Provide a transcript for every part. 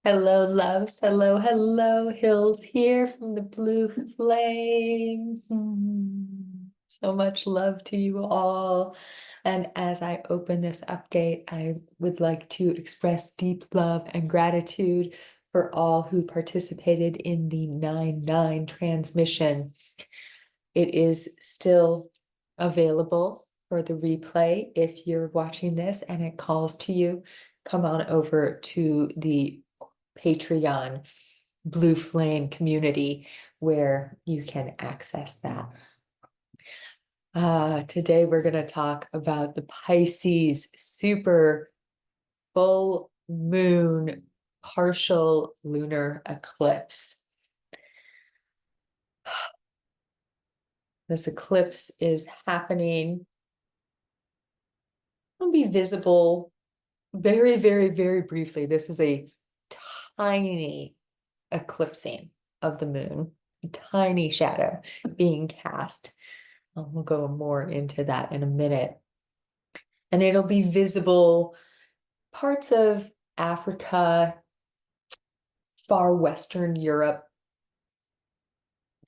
Hello, loves. Hello, hello. Hills here from the blue flame. So much love to you all. And as I open this update, I would like to express deep love and gratitude for all who participated in the 9/9 transmission. It is still available for the replay. If you're watching this and it calls to you, come on over to the Patreon Blue Flame community where you can access that. Today we're going to talk about the Pisces super full moon partial lunar eclipse. This eclipse is happening. It'll be visible very, very, very briefly. This is a tiny eclipsing of the moon, a tiny shadow being cast. We'll go more into that in a minute. And it'll be visible parts of Africa, far Western Europe,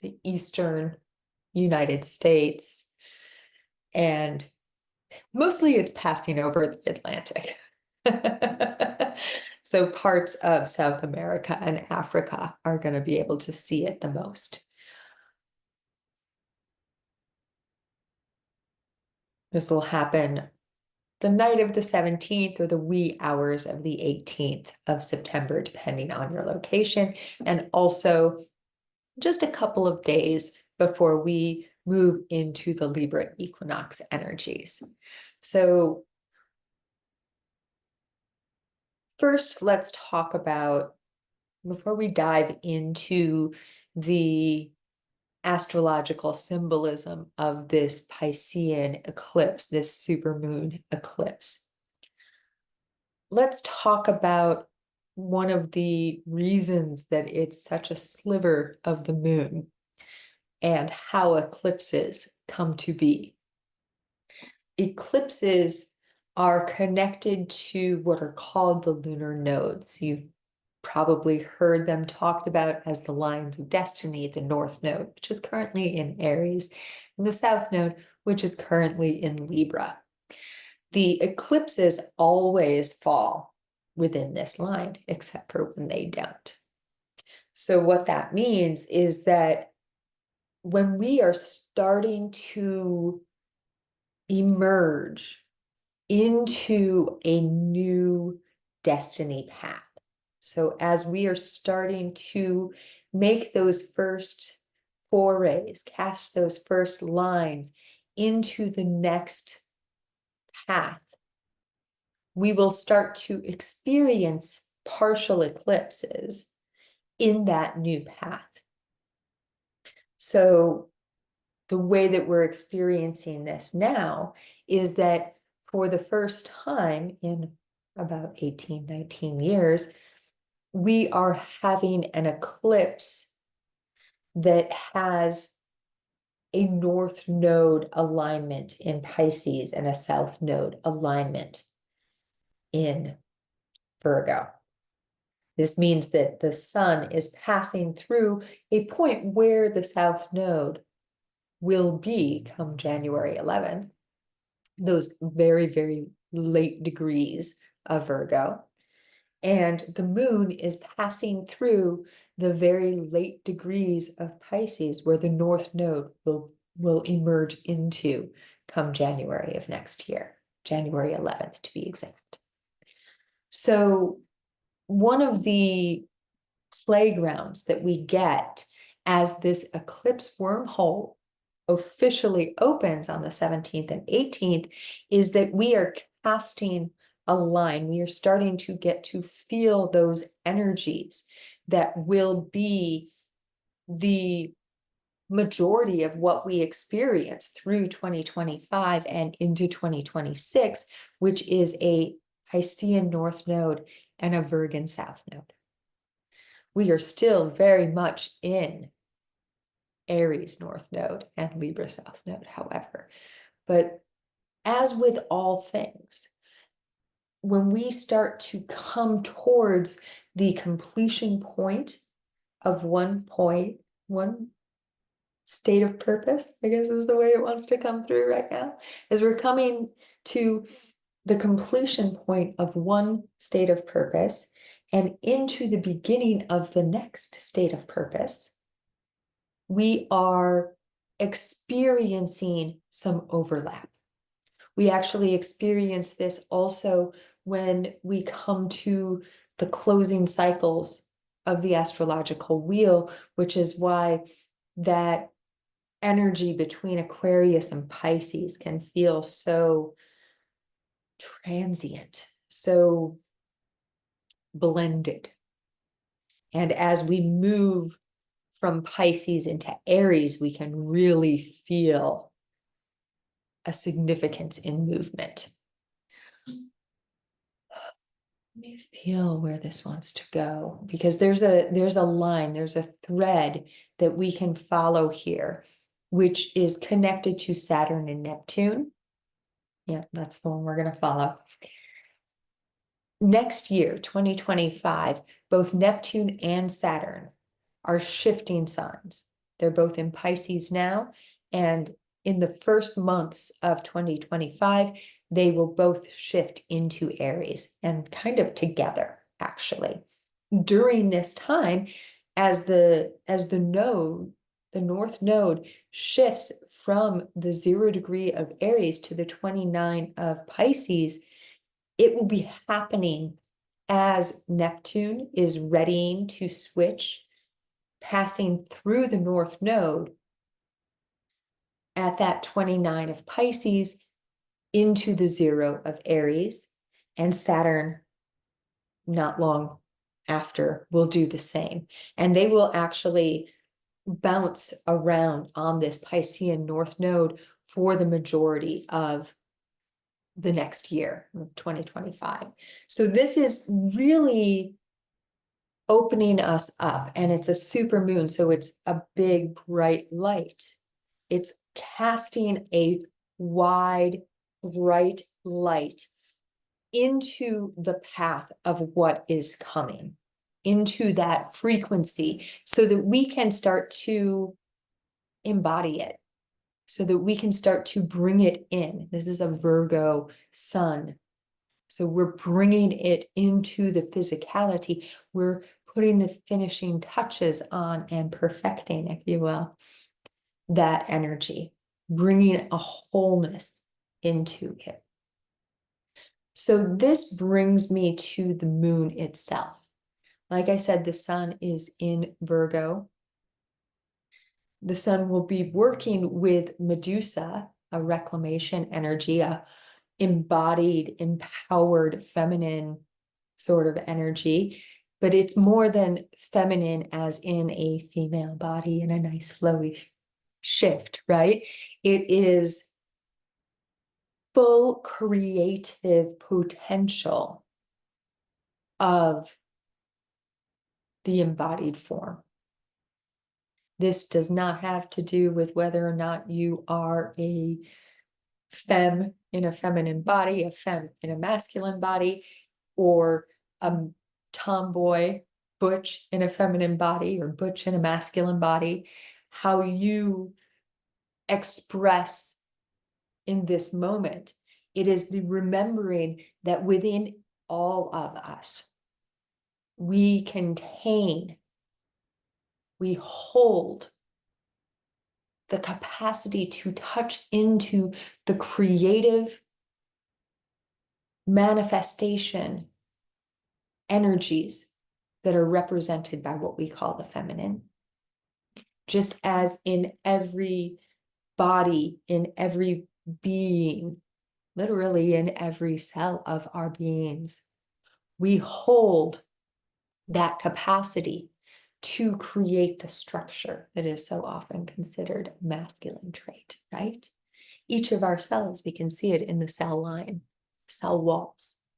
the Eastern United States, and mostly it's passing over the Atlantic. So parts of South America and Africa are going to be able to see it the most. This will happen the night of the 17th or the wee hours of the 18th of September, depending on your location, and also just a couple of days before we move into the Libra equinox energies. So first, let's talk about, before we dive into the astrological symbolism of this Piscean eclipse, this supermoon eclipse, let's talk about one of the reasons that it's such a sliver of the moon and how eclipses come to be. Eclipses are connected to what are called the lunar nodes. You've probably heard them talked about as the lines of destiny, the North Node, which is currently in Aries, and the South Node, which is currently in Libra. The eclipses always fall within this line, except for when they don't. So what that means is that when we are starting to emerge into a new destiny path, so as we are starting to make those first forays, cast those first lines into the next path, we will start to experience partial eclipses in that new path. So the way that we're experiencing this now is that for the first time in about 18, 19 years, we are having an eclipse that has a North Node alignment in Pisces and a South Node alignment in Virgo. This means that the sun is passing through a point where the South Node will be come January 11th, those very, very late degrees of Virgo. And the moon is passing through the very late degrees of Pisces, where the North Node will emerge into come January of next year, January 11th to be exact. So one of the playgrounds that we get as this eclipse wormhole officially opens on the 17th and 18th is that we are casting a line. We are starting to get to feel those energies that will be the majority of what we experience through 2025 and into 2026, which is a Piscean North Node and a Virgo South Node. We are still very much in Aries North Node and Libra South Node, however. But as with all things, when we start to come towards the completion point of one state of purpose, I guess is the way it wants to come through right now, as we're coming to the completion point of one state of purpose and into the beginning of the next state of purpose. We are experiencing some overlap. We actually experience this also when we come to the closing cycles of the astrological wheel, which is why that energy between Aquarius and Pisces can feel so transient, so blended. And as we move from Pisces into Aries, we can really feel a significance in movement. Let me feel where this wants to go, because there's a line, there's a thread that we can follow here, which is connected to Saturn and Neptune. Yeah, that's the one we're going to follow. Next year, 2025, both Neptune and Saturn are shifting signs. They're both in Pisces now, and in the first months of 2025, they will both shift into Aries, and kind of together, actually. During this time, as the node, the North Node, shifts from the 0 degree of Aries to the 29 of Pisces, it will be happening as Neptune is readying to switch, passing through the North Node at that 29 of Pisces into the 0 of Aries, and Saturn not long after will do the same. And they will actually bounce around on this Piscean North Node for the majority of the next year, 2025. So this is really opening us up, and it's a super moon, so it's a big bright light. It's casting a wide bright light into the path of what is coming, into that frequency, so that we can start to embody it, so that we can start to bring it in. This is a Virgo sun, so we're bringing it into the physicality. We're putting the finishing touches on and perfecting, if you will, that energy, bringing a wholeness into it. So this brings me to the moon itself. Like I said, the sun is in Virgo. The sun will be working with Medusa, a reclamation energy, a embodied, empowered, feminine sort of energy. But it's more than feminine as in a female body in a nice flowy shift, right? It is full creative potential of the embodied form. This does not have to do with whether or not you are a femme in a feminine body, a femme in a masculine body, or a tomboy, butch in a feminine body, or butch in a masculine body. How you express in this moment, it is the remembering that within all of us, we contain, we hold the capacity to touch into the creative manifestation energies that are represented by what we call the feminine. Just as in every body, in every being, literally in every cell of our beings, we hold that capacity to create the structure that is so often considered a masculine trait, right? Each of our cells, we can see it in the cell line, cell walls,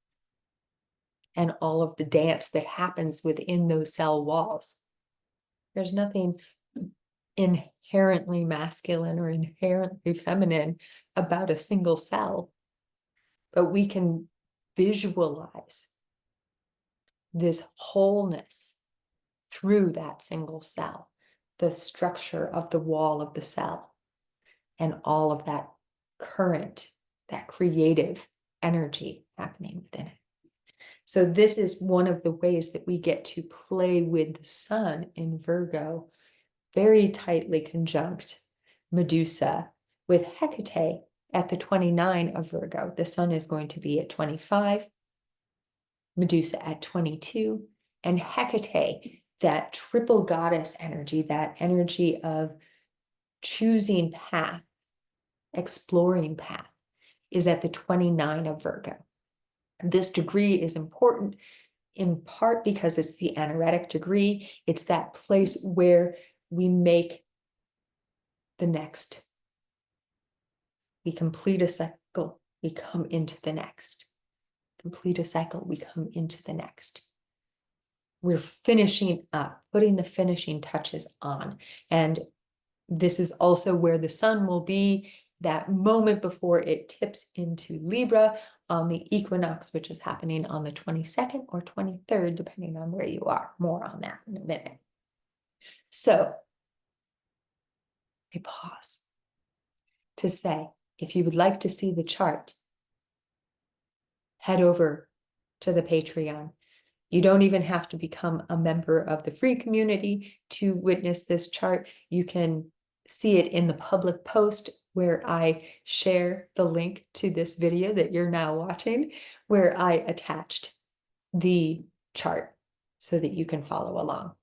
and all of the dance that happens within those cell walls. There's nothing inherently masculine or inherently feminine about a single cell, but we can visualize this wholeness through that single cell, the structure of the wall of the cell, and all of that current, that creative energy happening within it. So this is one of the ways that we get to play with the sun in Virgo, very tightly conjunct Medusa with Hecate at the 29 of Virgo. The sun is going to be at 25, Medusa at 22, and Hecate, that triple goddess energy, that energy of choosing path, exploring path, is at the 29 of Virgo. This degree is important in part because it's the anaretic degree. It's that place where we make the next. We complete a cycle, we come into the next. Complete a cycle, we come into the next. We're finishing up, putting the finishing touches on. And this is also where the sun will be that moment before it tips into Libra on the equinox, which is happening on the 22nd or 23rd, depending on where you are. More on that in a minute. So I pause to say, if you would like to see the chart, head over to the Patreon. You don't even have to become a member of the free community to witness this chart. You can see it in the public post where I share the link to this video that you're now watching, where I attached the chart so that you can follow along.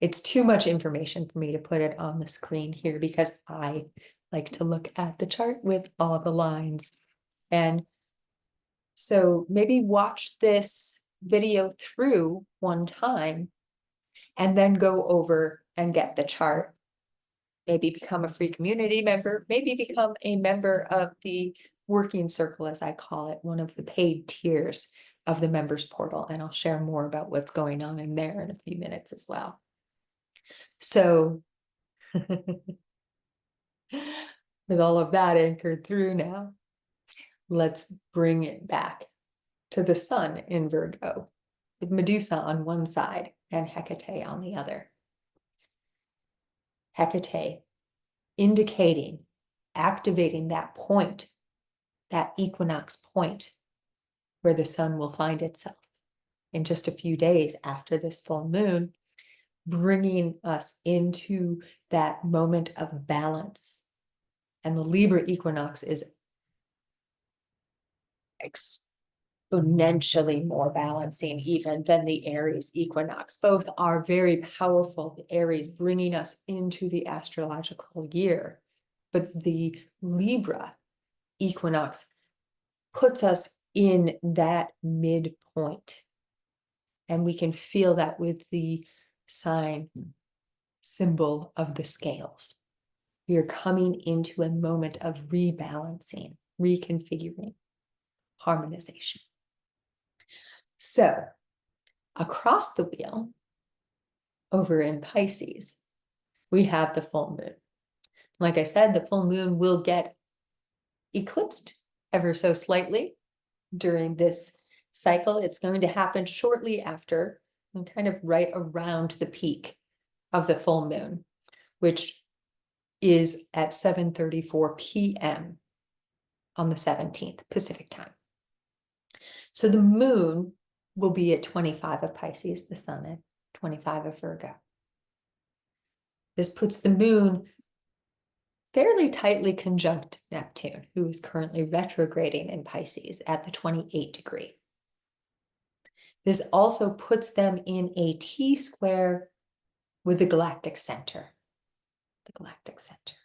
It's too much information for me to put it on the screen here because I like to look at the chart with all the lines. And so maybe watch this video through one time and then go over and get the chart. Maybe become a free community member, maybe become a member of the working circle, as I call it, one of the paid tiers of the members portal. And I'll share more about what's going on in there in a few minutes as well. So with all of that anchored through now, let's bring it back to the sun in Virgo, with Medusa on one side and Hecate on the other. Hecate indicating, activating that point, that equinox point where the sun will find itself in just a few days after this full moon, bringing us into that moment of balance. And the Libra equinox is exponentially more balancing even than the Aries equinox. Both are very powerful. The Aries bringing us into the astrological year, but the Libra equinox puts us in that midpoint. And we can feel that with the sign symbol of the scales. We are coming into a moment of rebalancing, reconfiguring, harmonization. So across the wheel, over in Pisces, we have the full moon. Like I said, the full moon will get eclipsed ever so slightly during this cycle. It's going to happen shortly after, and kind of right around the peak of the full moon, which is at 7:34 p.m. on the 17th Pacific time. So the moon will be at 25 of Pisces, the sun at 25 of Virgo. This puts the moon fairly tightly conjunct Neptune, who is currently retrograding in Pisces at the 28 degree. This also puts them in a T-square with the Galactic Center. The Galactic Center.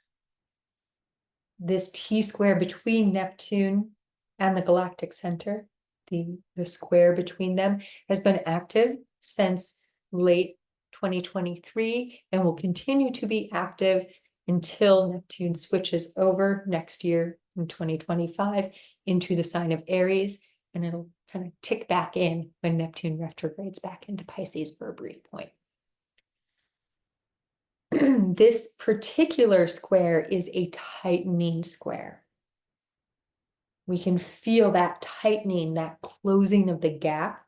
This T-square between Neptune and the Galactic Center, the square between them, has been active since late 2023 and will continue to be active until Neptune switches over next year in 2025 into the sign of Aries, and it'll kind of tick back in when Neptune retrogrades back into Pisces for a brief point. This particular square is a tightening square. We can feel that tightening, that closing of the gap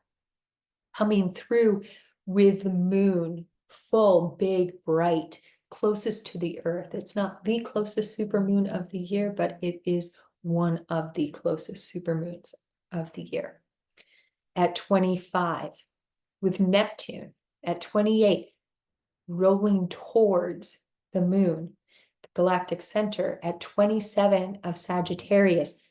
coming through with the moon, full, big, bright, closest to the earth. It's not the closest supermoon of the year, but it is one of the closest supermoons of the year. At 25, with Neptune at 28, rolling towards the moon, the galactic center at 27 of Sagittarius,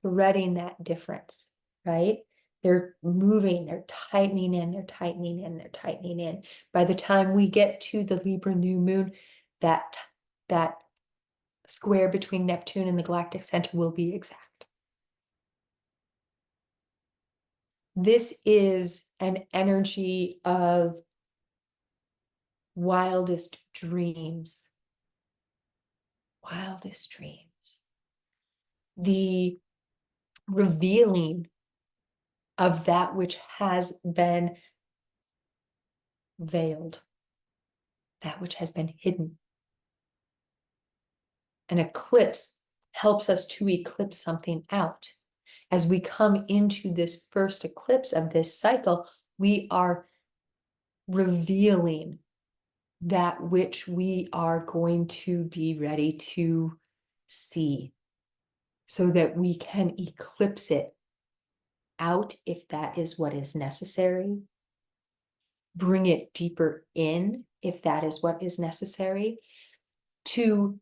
threading that difference, right? They're moving, they're tightening in, they're tightening in, they're tightening in. By the time we get to the Libra new moon, that square between Neptune and the galactic center will be exact. This is an energy of wildest dreams. Wildest dreams. The revealing of that which has been veiled, that which has been hidden. An eclipse helps us to eclipse something out. As we come into this first eclipse of this cycle, we are revealing that which we are going to be ready to see so that we can eclipse it out if that is what is necessary, bring it deeper in if that is what is necessary, to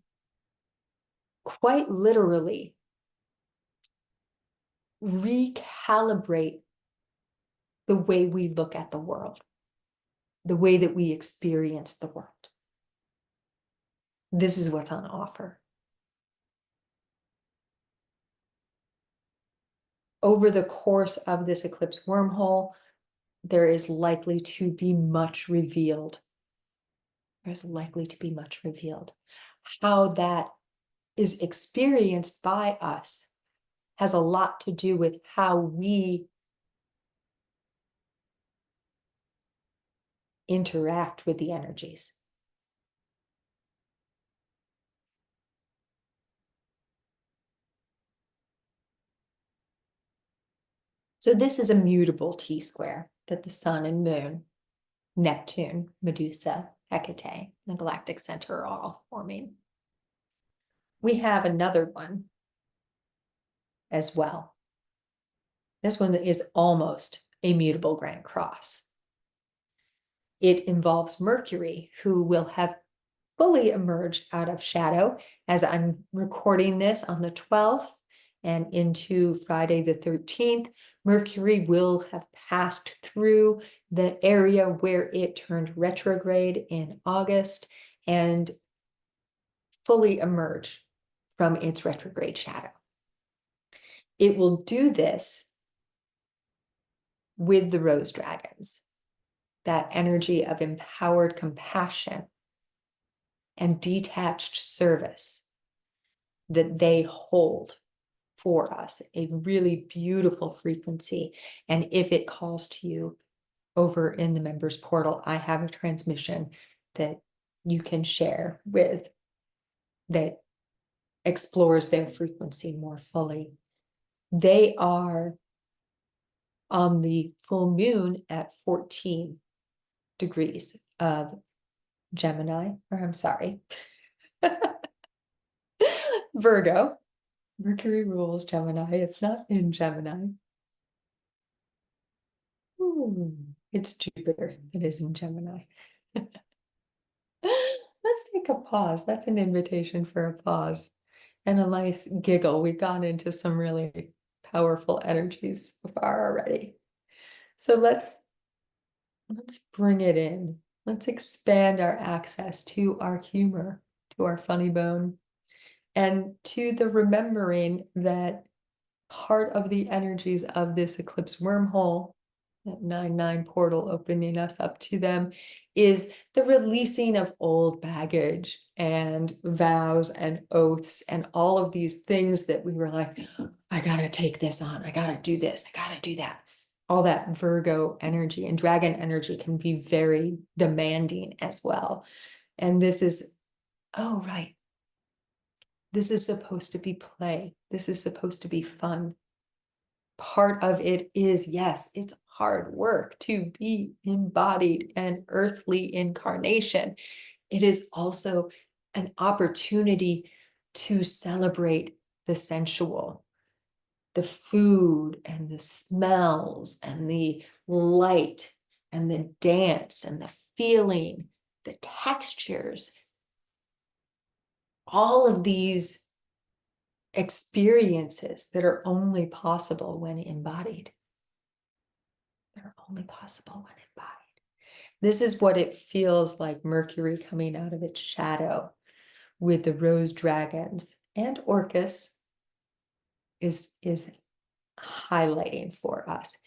quite literally recalibrate the way we look at the world, the way that we experience the world. This is what's on offer. Over the course of this eclipse wormhole, there is likely to be much revealed. There's likely to be much revealed. How that is experienced by us has a lot to do with how we interact with the energies. So this is a mutable T-square that the sun and moon, Neptune, Medusa, Hecate, and the galactic center are all forming. We have another one as well. This one is almost a mutable Grand Cross. It involves Mercury, who will have fully emerged out of shadow as I'm recording this on the 12th and into Friday the 13th. Mercury will have passed through the area where it turned retrograde in August and fully emerge from its retrograde shadow. It will do this with the rose dragons, that energy of empowered compassion and detached service that they hold for us, a really beautiful frequency. And if it calls to you over in the members portal, I have a transmission that you can share with that explores their frequency more fully. They are on the full moon at 14 degrees of Gemini, or I'm sorry, Virgo. Mercury rules Gemini. It's not in Gemini. Ooh, it's Jupiter that is in Gemini. Let's take a pause. That's an invitation for a pause and a nice giggle. We've gone into some really powerful energies so far already. So let's bring it in. Let's expand our access to our humor, to our funny bone, and to the remembering that part of the energies of this eclipse wormhole, that 9/9 portal opening us up to them, is the releasing of old baggage and vows and oaths and all of these things that we were like, I gotta take this on, I gotta do this, I gotta do that. All that Virgo energy and dragon energy can be very demanding as well. And this is, oh, right. This is supposed to be play. This is supposed to be fun. Part of it is, yes, it's hard work to be embodied and earthly incarnation. It is also an opportunity to celebrate the sensual, the food and the smells and the light and the dance and the feeling, the textures, all of these experiences that are only possible when embodied. They're only possible when embodied. This is what it feels like Mercury coming out of its shadow with the rose dragons and Orcus is highlighting for us.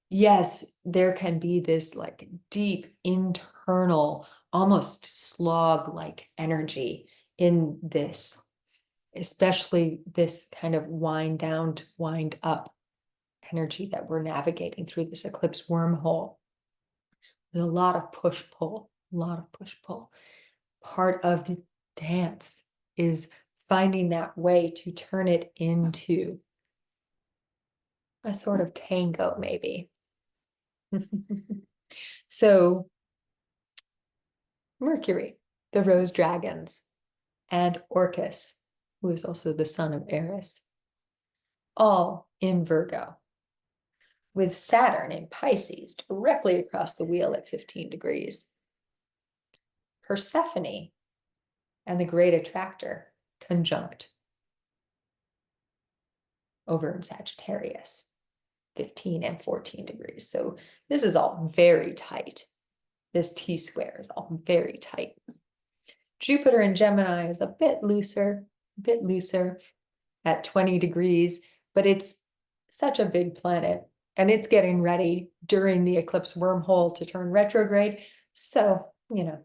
Yes, there can be this like deep internal, almost slog-like energy in this, especially this kind of wind down to wind up energy that we're navigating through this eclipse wormhole. There's a lot of push-pull, a lot of push-pull. Part of the dance is finding that way to turn it into a sort of tango, maybe. So Mercury, the rose dragons, and Orcus, who is also the son of Aries, all in Virgo, with Saturn in Pisces directly across the wheel at 15 degrees. Persephone and the great attractor conjunct over in Sagittarius, 15 and 14 degrees. So this is all very tight. This T-square is all very tight. Jupiter in Gemini is a bit looser at 20 degrees, but it's such a big planet and it's getting ready during the eclipse wormhole to turn retrograde. So, you know,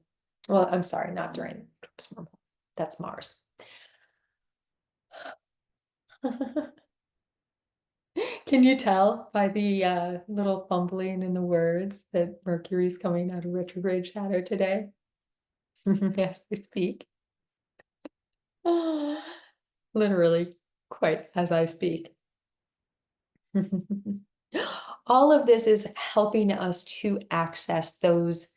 well, I'm sorry, not during the eclipse wormhole. That's Mars. Can you tell by the little fumbling in the words that Mercury's coming out of retrograde shadow today? As I speak. Literally, quite as I speak. All of this is helping us to access those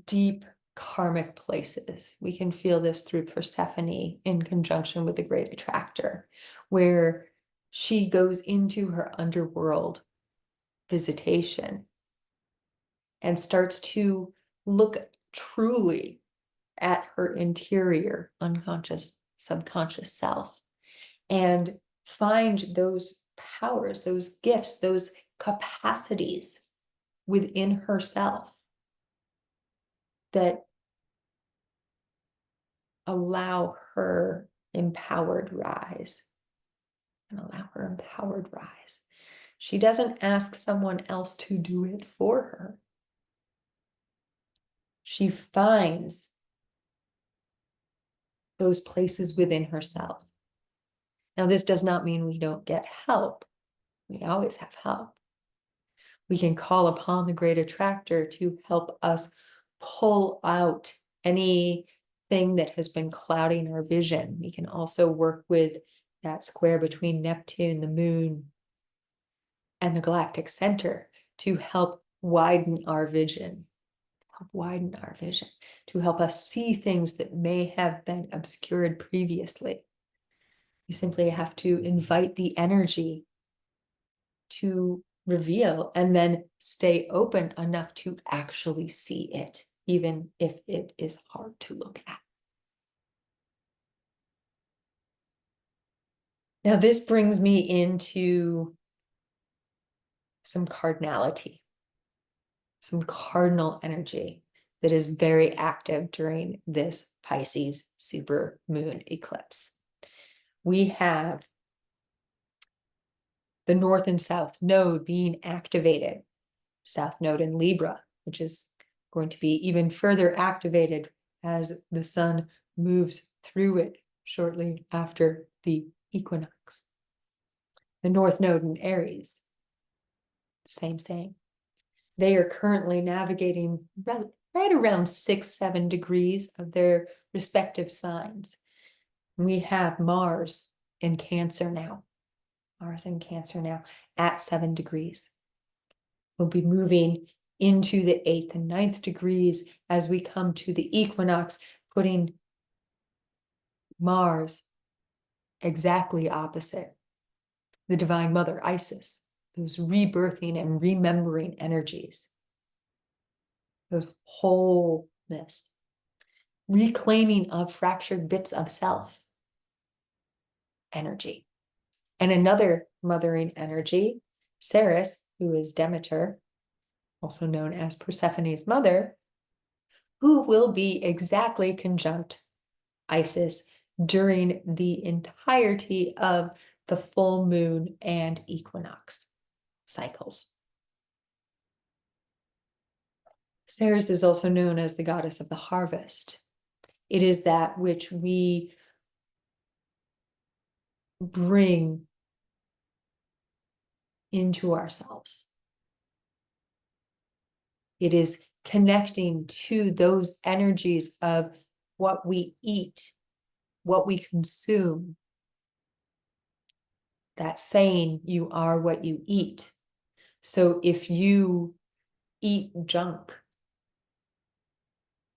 deep karmic places. We can feel this through Persephone in conjunction with the great attractor, where she goes into her underworld visitation and starts to look truly at her interior, unconscious, subconscious self, and find those powers, those gifts, those capacities within herself that allow her empowered rise and allow her empowered rise. She doesn't ask someone else to do it for her. She finds those places within herself. Now, this does not mean we don't get help. We always have help. We can call upon the great attractor to help us pull out anything that has been clouding our vision. We can also work with that square between Neptune, the moon, and the Galactic Center to help widen our vision, to help us see things that may have been obscured previously. You simply have to invite the energy to reveal and then stay open enough to actually see it, even if it is hard to look at. Now, this brings me into some cardinality, some cardinal energy that is very active during this Pisces supermoon eclipse. We have the North and South node being activated, South node in Libra, which is going to be even further activated as the sun moves through it shortly after the equinox. The North node in Aries, same. They are currently navigating right around 6-7 degrees of their respective signs. We have Mars in Cancer now. Mars in Cancer now at 7 degrees. We'll be moving into the 8th and 9th degrees as we come to the equinox, putting Mars exactly opposite the Divine Mother, Isis, those rebirthing and remembering energies, those wholeness, reclaiming of fractured bits of self energy. And another mothering energy, Ceres, who is Demeter, also known as Persephone's mother, who will be exactly conjunct Isis during the entirety of the full moon and equinox cycles. Ceres is also known as the goddess of the harvest. It is that which we bring into ourselves. It is connecting to those energies of what we eat, what we consume. That saying, you are what you eat. So if you eat junk,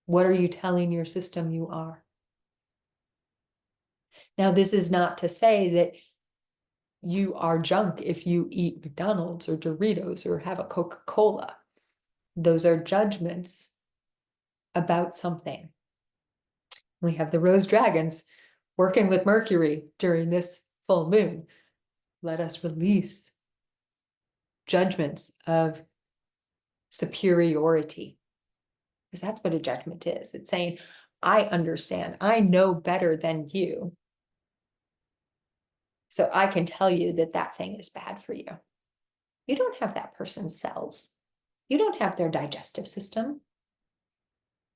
what are you telling your system you are? Now, this is not to say that you are junk if you eat McDonald's or Doritos or have a Coca-Cola. Those are judgments about something. We have the rose dragons working with Mercury during this full moon. Let us release judgments of superiority, because that's what a judgment is. It's saying, I understand, I know better than you, so I can tell you that that thing is bad for you. You don't have that person's cells. You don't have their digestive system.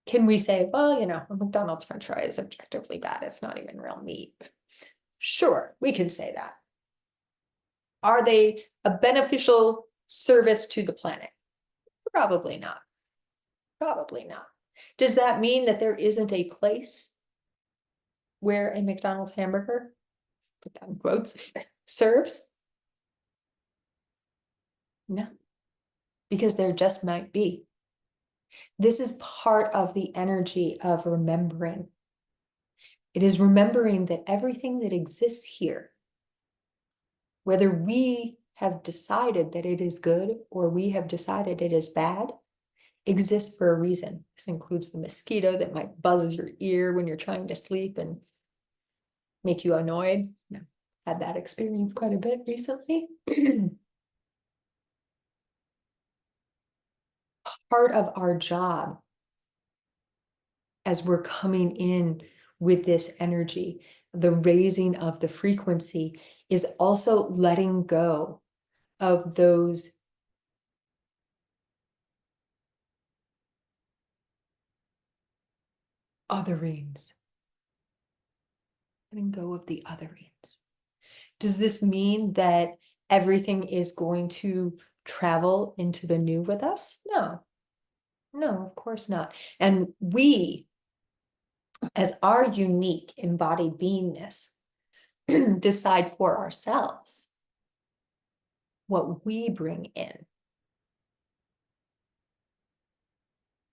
Can we say, well, a McDonald's French fry is objectively bad. It's not even real meat. Sure, we can say that. Are they a beneficial service to the planet? Probably not. Probably not. Does that mean that there isn't a place where a McDonald's hamburger, put that in quotes, serves? No, because there just might be. This is part of the energy of remembering. It is remembering that everything that exists here, whether we have decided that it is good or we have decided it is bad, exists for a reason. This includes the mosquito that might buzz your ear when you're trying to sleep and make you annoyed. Had that experience quite a bit recently. Part of our job as we're coming in with this energy, the raising of the frequency, is also letting go of those otherings. Letting go of the otherings. Does this mean that everything is going to travel into the new with us? No. No, of course not. And we, as our unique embodied beingness, decide for ourselves what we bring in.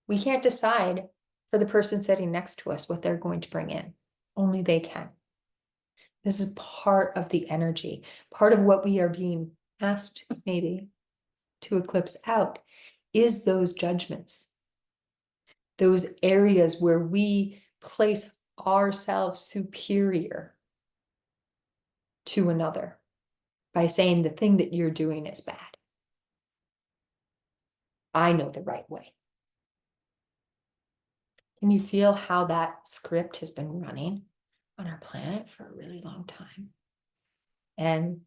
We can't decide for the person sitting next to us what they're going to bring in. Only they can. This is part of the energy, part of what we are being asked maybe to eclipse out is those judgments, those areas where we place ourselves superior to another by saying the thing that you're doing is bad. I know the right way. Can you feel how that script has been running on our planet for a really long time? And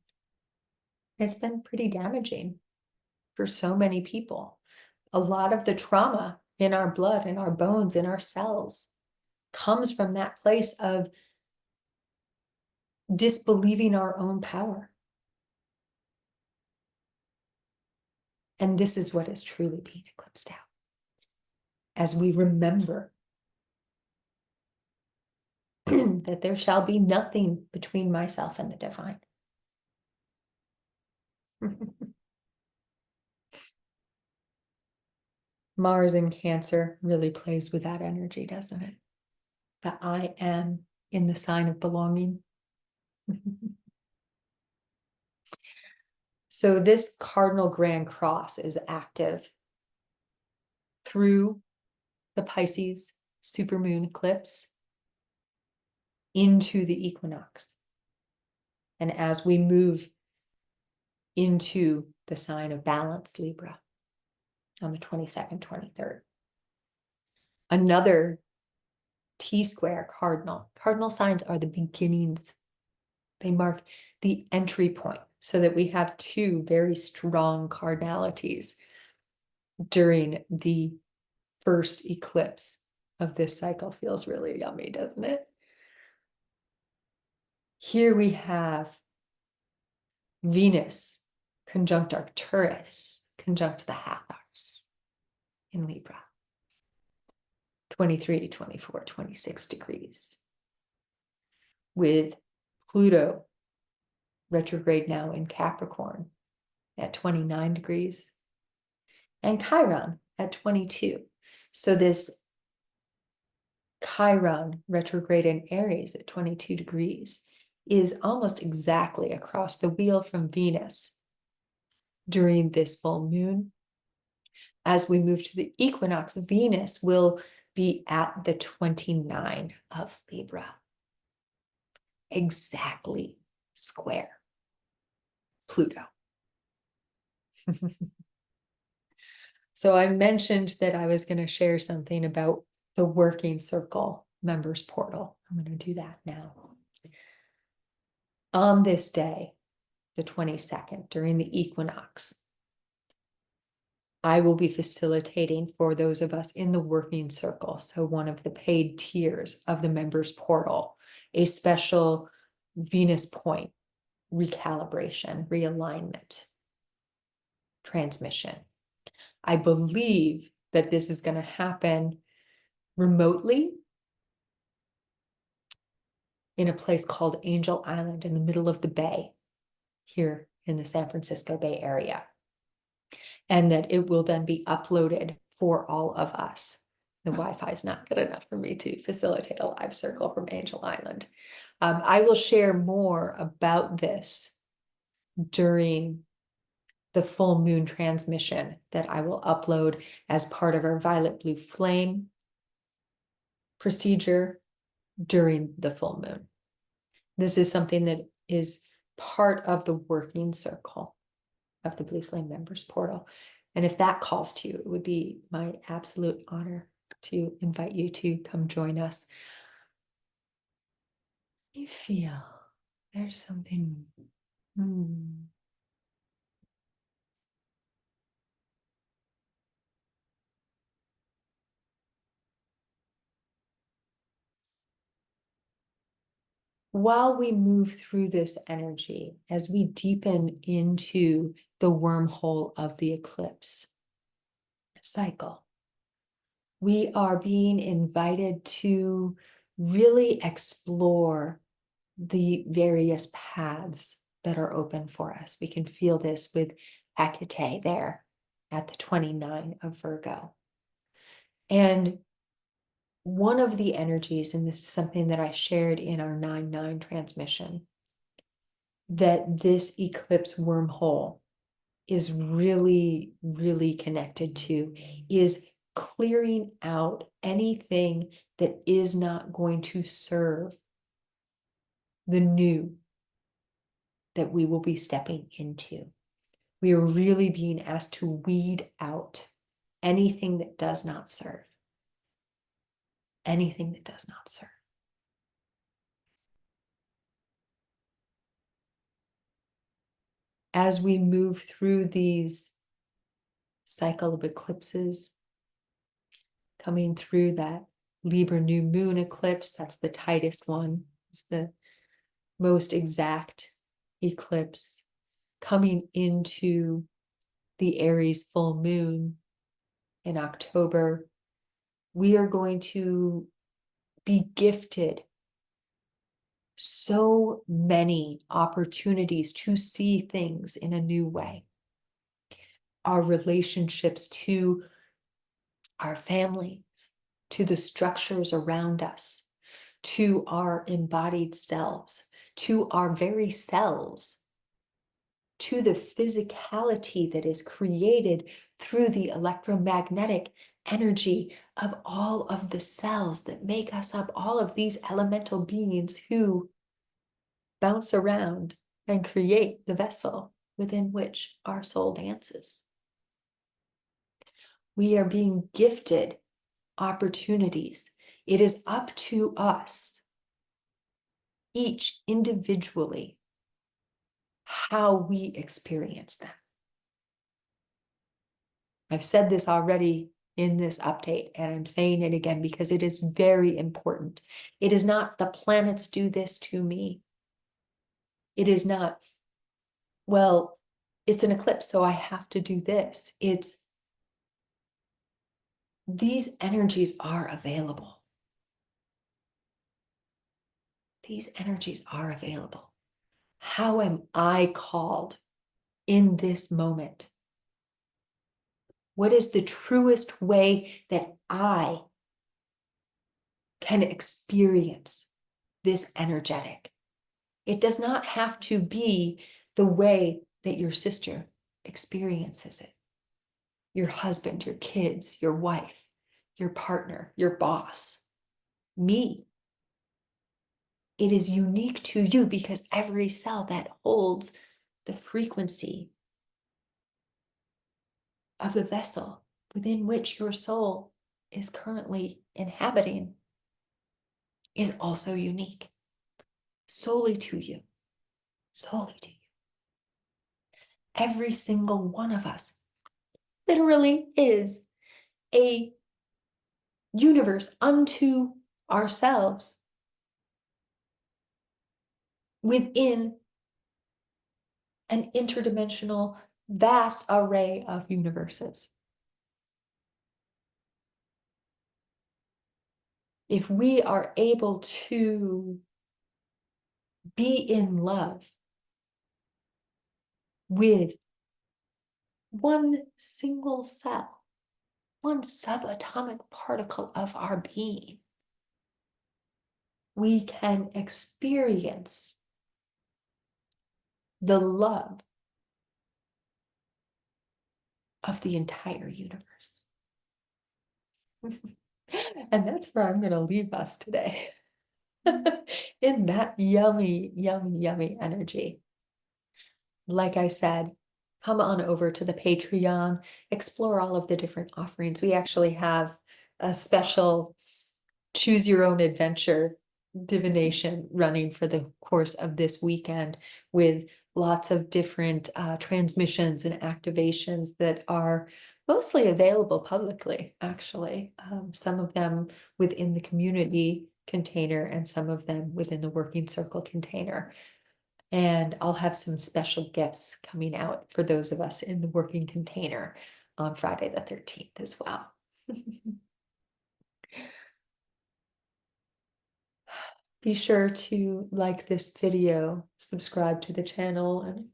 it's been pretty damaging for so many people. A lot of the trauma in our blood, in our bones, in our cells comes from that place of disbelieving our own power. And this is what is truly being eclipsed out. As we remember that there shall be nothing between myself and the divine. Mars in Cancer really plays with that energy, doesn't it? The I am in the sign of belonging. So this Cardinal Grand Cross is active through the Pisces Supermoon Eclipse into the Equinox. And as we move into the sign of balance, Libra, on the 22nd, 23rd. Another T-Sqaure cardinal. Cardinal signs are the beginnings. They mark the entry point so that we have two very strong cardinalities during the first eclipse of this cycle. Feels really yummy, doesn't it? Here we have Venus conjunct Arcturus, conjunct the Hathors in Libra. 23, 24, 26 degrees. With Pluto retrograde now in Capricorn at 29 degrees and Chiron at 22. So this Chiron retrograde in Aries at 22 degrees is almost exactly across the wheel from Venus during this full moon. As we move to the equinox, Venus will be at the 29 of Libra. Exactly square Pluto. So I mentioned that I was going to share something about the working circle members portal. I'm going to do that now. On this day, the 22nd, during the equinox, I will be facilitating for those of us in the working circle, so one of the paid tiers of the members portal, a special Venus point recalibration, realignment, transmission. I believe that this is going to happen remotely in a place called Angel Island in the middle of the bay here in the San Francisco Bay Area. And that it will then be uploaded for all of us. The Wi-Fi is not good enough for me to facilitate a live circle from Angel Island. I will share more about this during the full moon transmission that I will upload as part of our Violet Blue Flame procedure during the full moon. This is something that is part of the working circle of the Blue Flame Members Portal. And if that calls to you, it would be my absolute honor to invite you to come join us. You feel there's something. While we move through this energy, as we deepen into the wormhole of the eclipse cycle, we are being invited to really explore the various paths that are open for us. We can feel this with Hecate there at the 29 of Virgo. And one of the energies, and this is something that I shared in our 9-9 transmission, that this eclipse wormhole is really, really connected to, is clearing out anything that is not going to serve the new that we will be stepping into. We are really being asked to weed out anything that does not serve. Anything that does not serve. As we move through these cycle of eclipses, coming through that Libra new moon eclipse, that's the tightest one, it's the most exact eclipse, coming into the Aries full moon in October, we are going to be gifted so many opportunities to see things in a new way. Our relationships to our families, to the structures around us, to our embodied selves, to our very cells, to the physicality that is created through the electromagnetic energy of all of the cells that make us up, all of these elemental beings who bounce around and create the vessel within which our soul dances. We are being gifted opportunities. It is up to us, each individually, how we experience them. I've said this already in this update, and I'm saying it again because it is very important. It is not the planets do this to me. It is not, well, it's an eclipse, so I have to do this. It's these energies are available. These energies are available. How am I called in this moment? What is the truest way that I can experience this energetic? It does not have to be the way that your sister experiences it. Your husband, your kids, your wife, your partner, your boss, me. It is unique to you because every cell that holds the frequency of the vessel within which your soul is currently inhabiting is also unique, solely to you, solely to you. Every single one of us literally is a universe unto ourselves within an interdimensional, vast array of universes. If we are able to be in love with one single cell, one subatomic particle of our being, we can experience the love of the entire universe. And that's where I'm going to leave us today. In that yummy, yummy, yummy energy. Like I said, come on over to the Patreon, explore all of the different offerings. We actually have a special choose your own adventure divination running for the course of this weekend with lots of different transmissions and activations that are mostly available publicly, actually. Some of them within the community container and some of them within the working circle container. And I'll have some special gifts coming out for those of us in the working container on Friday the 13th as well. Be sure to like this video, subscribe to the channel, and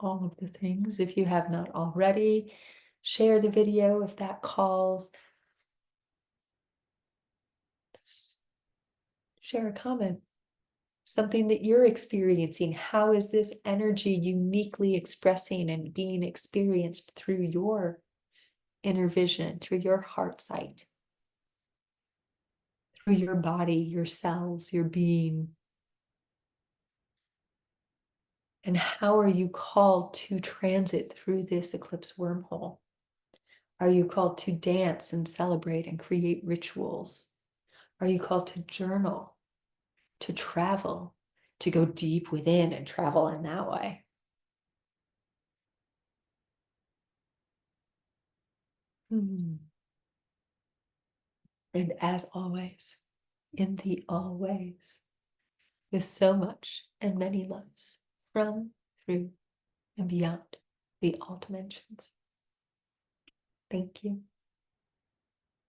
all of the things if you have not already. Share the video if that calls. Share a comment. Something that you're experiencing. How is this energy uniquely expressing and being experienced through your inner vision, through your heart sight, through your body, your cells, your being? And how are you called to transit through this eclipse wormhole? Are you called to dance and celebrate and create rituals? Are you called to journal, to travel, to go deep within and travel in that way? And as always, in the always, with so much and many loves from, through, and beyond the all dimensions. Thank you.